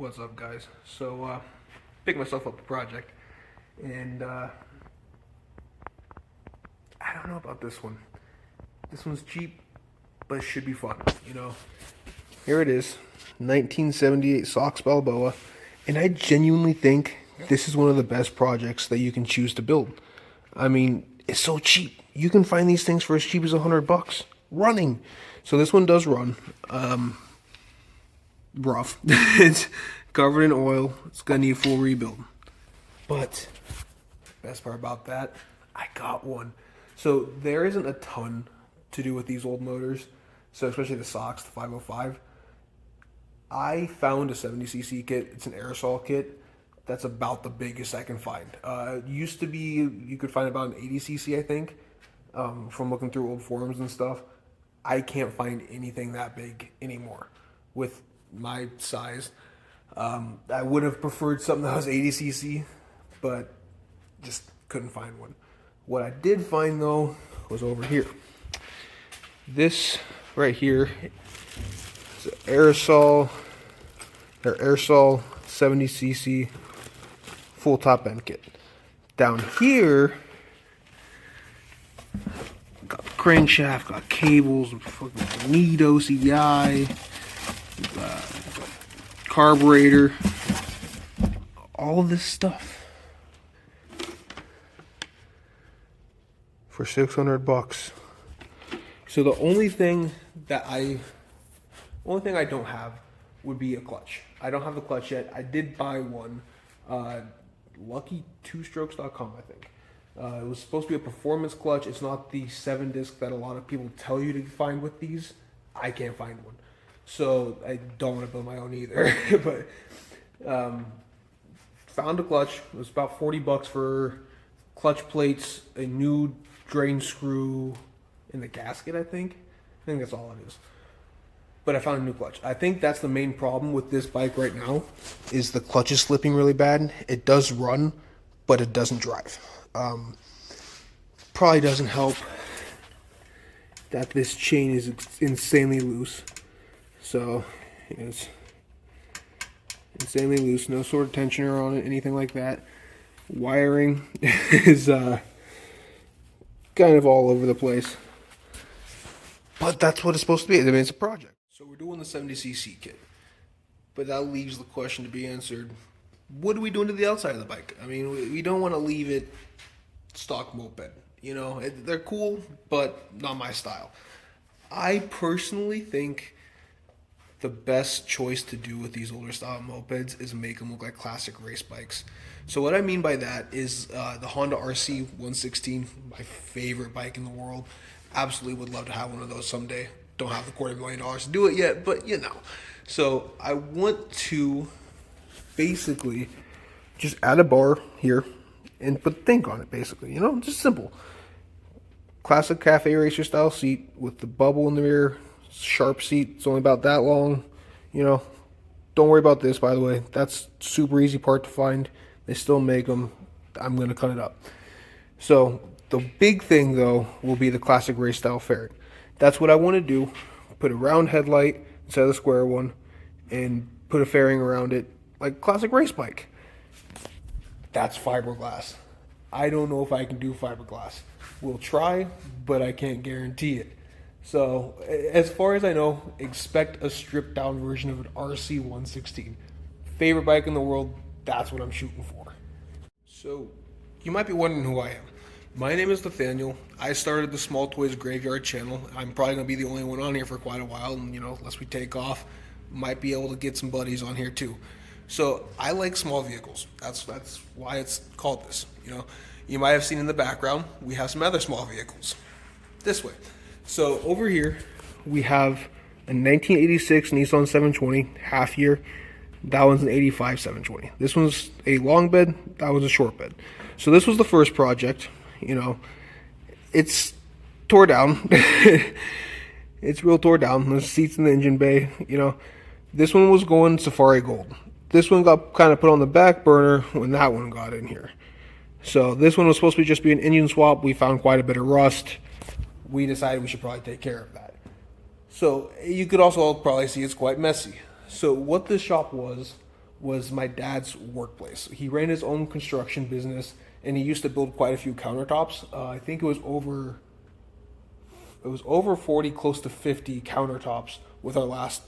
What's up, guys? So, picked myself up a project, and I don't know about this one. This one's cheap, but it should be fun, you know? Here it is, 1978 Sox Balboa, and I genuinely think this is one of the best projects that you can choose to build. I mean, it's so cheap. You can find these things for as cheap as $100 running. So this one does run. Rough. It's covered in oil. It's gonna need a full rebuild. But best part about that, I got one. So there isn't a ton to do with these old motors. So especially the Sox, the 505. I found a 70cc kit. It's an aerosol kit. That's about the biggest I can find. It used to be you could find about an 80cc, I think, from looking through old forums and stuff. I can't find anything that big anymore with my size. I would have preferred something that was 80cc, but just couldn't find one. What I did find though was over here. This right here is an aerosol 70cc full top end kit. Down here, got crankshaft, got cables, fucking Nido CDI, carburetor, all this stuff for $600. So the only thing I don't have would be a clutch. I don't have the clutch yet. I did buy one. Lucky2strokes.com, I think. It was supposed to be a performance clutch. It's not the 7-disc that a lot of people tell you to find with these. I can't find one. So I don't want to build my own either. But found a clutch. It was about $40 for clutch plates, a new drain screw, and the gasket, I think. I think that's all it is. But I found a new clutch. I think that's the main problem with this bike right now, is the clutch is slipping really bad. It does run, but it doesn't drive. Probably doesn't help that this chain is insanely loose. So it's insanely loose, no sort of tensioner on it, anything like that. Wiring is kind of all over the place. But that's what it's supposed to be. I mean, it's a project. So we're doing the 70cc kit. But that leaves the question to be answered. What are we doing to the outside of the bike? I mean, we don't want to leave it stock moped. You know, they're cool, but not my style. I personally think the best choice to do with these older style mopeds is make them look like classic race bikes. So what I mean by that is the Honda RC 116, my favorite bike in the world. Absolutely would love to have one of those someday. Don't have the $250,000 to do it yet, but you know. So I want to basically just add a bar here and put think on it, basically. You know, just simple. Classic cafe racer style seat with the bubble in the rear. Sharp seat. It's only about that long. You know, don't worry about this, by the way. That's super easy part to find. They still make them. I'm going to cut it up. So the big thing, though, will be the classic race style fairing. That's what I want to do. Put a round headlight instead of the square one and put a fairing around it like classic race bike. That's fiberglass. I don't know if I can do fiberglass. We'll try, but I can't guarantee it. So as far as I know, expect a stripped down version of an RC 116. Favorite bike in the world, that's what I'm shooting for. So you might be wondering who I am. My name is Nathaniel. I started the Small Toys Graveyard channel. I'm probably going to be the only one on here for quite a while, and you know, unless we take off, might be able to get some buddies on here too. So I like small vehicles. That's why it's called this. You know, you might have seen in the background, we have some other small vehicles. This way. So over here, we have a 1986 Nissan 720, half year. That one's an 85 720. This one's a long bed, that was a short bed. So this was the first project. You know, it's tore down. It's real tore down. The seats in the engine bay, you know. This one was going Safari Gold. This one got kind of put on the back burner when that one got in here. So this one was supposed to just be an engine swap. We found quite a bit of rust. We decided we should probably take care of that. So you could also probably see it's quite messy. So what this shop was was my dad's workplace. He ran his own construction business, and he used to build quite a few countertops. I think it was over 40, close to 50 countertops with our last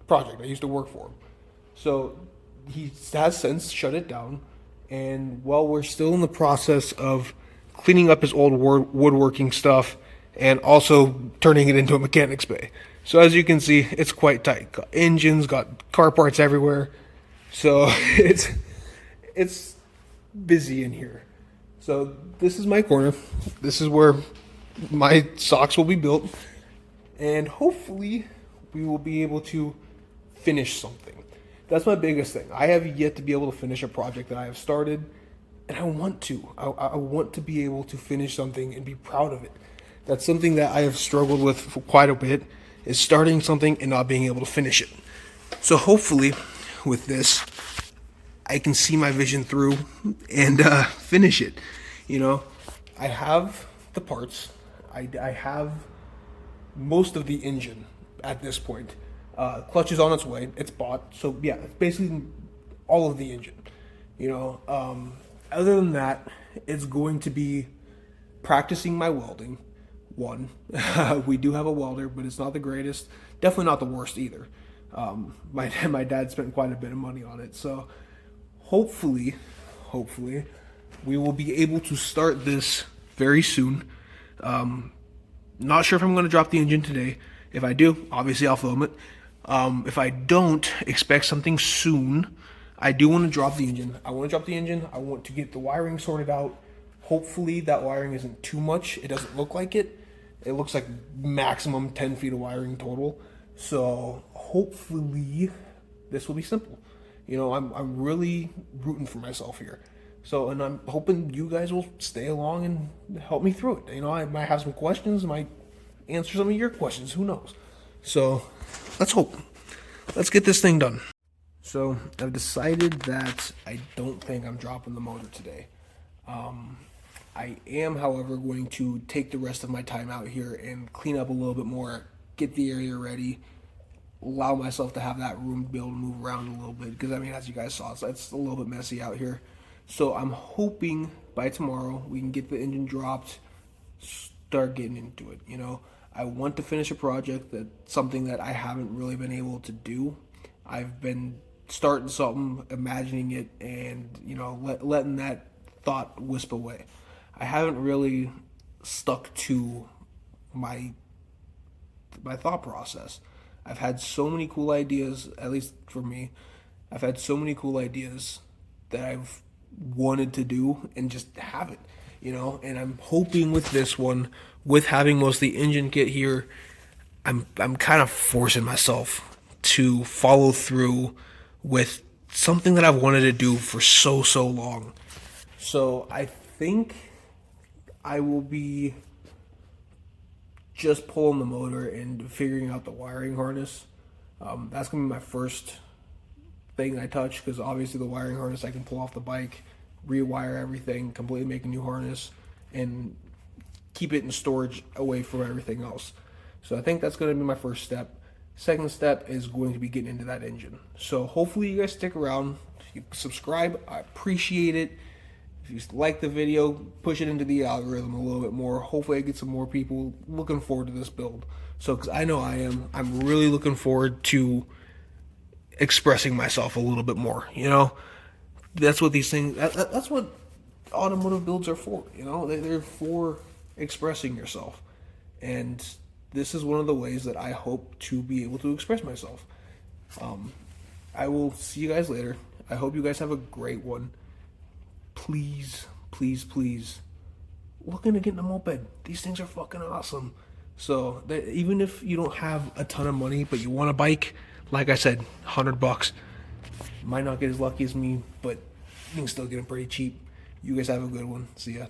project. I used to work for him. So he has since shut it down. And while we're still in the process of cleaning up his old woodworking stuff and also turning it into a mechanics bay. So as you can see, it's quite tight. Got engines, got car parts everywhere. So it's busy in here. So this is my corner. This is where my socks will be built, and hopefully we will be able to finish something. That's my biggest thing. I have yet to be able to finish a project that I have started, and I want to. I want to be able to finish something and be proud of it. That's something that I have struggled with for quite a bit, is starting something and not being able to finish it. So hopefully with this, I can see my vision through and finish it. You know, I have the parts. I have most of the engine at this point. Clutch is on its way. It's bought. So yeah, it's basically all of the engine. You know, other than that, it's going to be practicing my welding. One, we do have a welder, but it's not the greatest. Definitely not the worst either. My dad spent quite a bit of money on it. So hopefully, we will be able to start this very soon. Not sure if I'm going to drop the engine today. If I do, obviously I'll film it. If I don't, expect something soon. I do want to drop the engine. I want to get the wiring sorted out. Hopefully that wiring isn't too much. It doesn't look like it. It looks like maximum 10 feet of wiring total. So hopefully this will be simple. You know, I'm really rooting for myself here. So, and I'm hoping you guys will stay along and help me through it. You know, I might have some questions, might answer some of your questions, who knows. So, let's hope. Let's get this thing done. So, I've decided that I don't think I'm dropping the motor today. I am, however, going to take the rest of my time out here and clean up a little bit more, get the area ready, allow myself to have that room to be able to move around a little bit. Because, I mean, as you guys saw, it's a little bit messy out here. So I'm hoping by tomorrow we can get the engine dropped, start getting into it. You know, I want to finish a project, that's something that I haven't really been able to do. I've been starting something, imagining it, and, you know, letting that thought wisp away. I haven't really stuck to my thought process. I've had so many cool ideas, at least for me. I've had so many cool ideas that I've wanted to do and just have it, you know. And I'm hoping with this one, with having most of the engine kit here, I'm kind of forcing myself to follow through with something that I've wanted to do for so long. So I think I will be just pulling the motor and figuring out the wiring harness. That's gonna be my first thing I touch, because obviously the wiring harness I can pull off the bike, rewire everything, completely make a new harness, and keep it in storage away from everything else. So I think that's going to be my first step. Second step is going to be getting into that engine. So hopefully you guys stick around. You subscribe. I appreciate it. If you like the video, push it into the algorithm a little bit more. Hopefully I get some more people looking forward to this build. So, because I know I am. I'm really looking forward to expressing myself a little bit more, you know. That's what these things, that's what automotive builds are for, you know. They're for expressing yourself, and this is one of the ways that I hope to be able to express myself. I will see you guys later. I hope you guys have a great one. Please look into getting a moped. These things are fucking awesome. So even if you don't have a ton of money but you want a bike, like I said, $100. Might not get as lucky as me, but you can still get them pretty cheap. You guys have a good one. See ya.